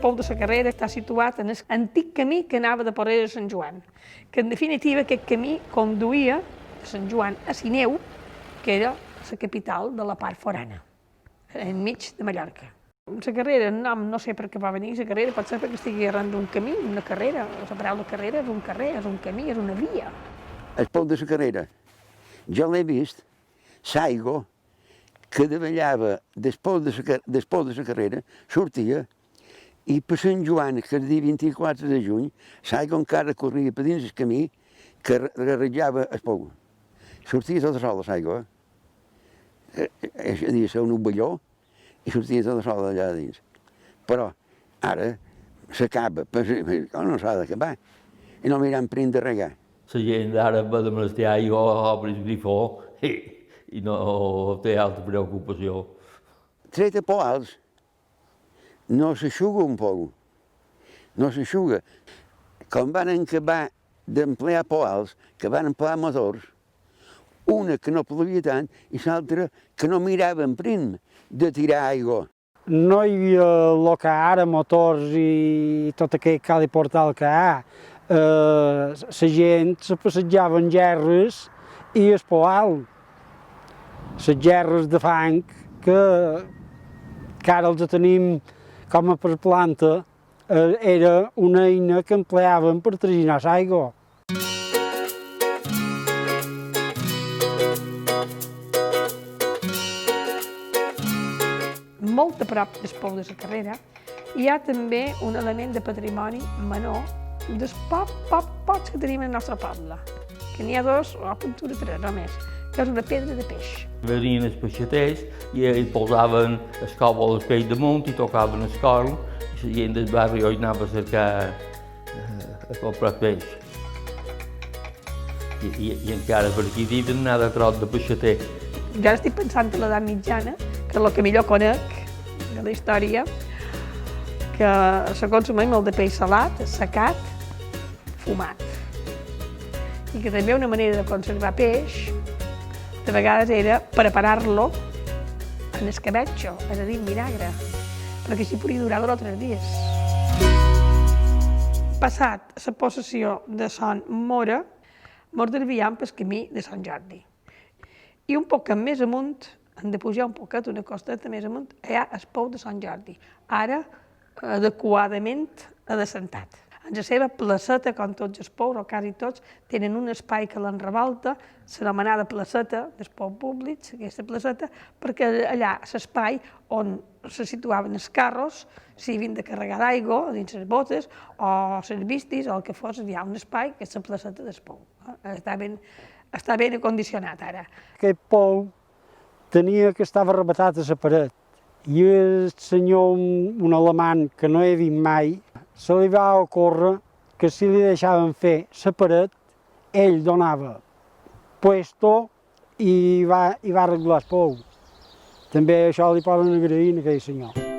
pou de la Carrera està situat en l'antic camí que anava de Porrera a Sant Joan, que en definitiva aquest camí conduïa de Sant Joan a Sineu, que era la capital de la part forana, enmig de Mallorca. La Carrera, no sé per què va venir la Carrera, pot ser perquè estigui arran d'un camí, una carrera. La paraula carrera és un carrer, és un camí, és una via. El pou de la Carrera, jo l'he vist, l'aigua que davallava després de la Carrera, sortia, i per Sant Joan, que el dia 24 de juny, l'aigua encara corria per dins el camí que arreglava el pou. Sortia tota sola l'aigua, devia ser un ubelló, i sortia tota sola allà dins. Però ara s'acaba, no s'ha d'acabar, i no miram per de regar. La gent ara va de menester aigua, obre el grifó i no té altra preocupació. Tret a poals, no s'aixuga un pou, no s'aixuga. Quan van acabar d'emplear poals, que van emplear motors, una que no plovia tant i l'altra que no miraven prim de tirar aigua. No hi havia el que ara, motors i tot aquest cal i portal que hi ha. La gent se passejava en gerres i el poal. Les gerres de fang, que ara els tenim com a per planta, era una eina que empleaven per traginar l'aigua. Molt a prop del pou de la Carrera hi ha també un element de patrimoni menor dels pocs que tenim al nostre poble, que n'hi ha dos, o pintura tres, només, que és una pedra de peix. Venien els peixaters i hi posaven el còbol al peix damunt i tocaven el cor i la gent del barri anava a cercar a comprar peix. I encara per aquí diuen anar de trot de peixater. Jo ara estic pensant en l'edat mitjana, que és el que millor conec de la història, que se consumia molt de peix salat, assecat, fumat. I que també una manera de conservar peix, de vegades era preparar-lo en escabetxo, és a dir, en vinagre, perquè així podia durar 2 o 3 dies. Passat la possessió de Son Mora, mos desviem pel camí de Sant Jordi. I un poc més amunt, hem de pujar un poquet, una costeta més amunt, hi ha el pou de Sant Jordi, ara adequadament adassentat. En la seva placeta, com tots els pous, o quasi tots, tenen un espai que l'enrevolta, l'anomenada placeta dels pous públics, aquesta placeta, perquè allà l'espai on se situaven els carros, si havien de carregar d'aigua dins les botes, o les vistis, o el que fos, hi ha un espai que és la placeta del pou. Està ben acondicionat ara. Aquest pou tenia que estava rematat a la paret i el senyor, un alemany que no he vist mai, se li va ocórrer que si li deixaven fer la paret, ell donava puesto i va arreglar el pou. També això li poden agrair a aquell senyor.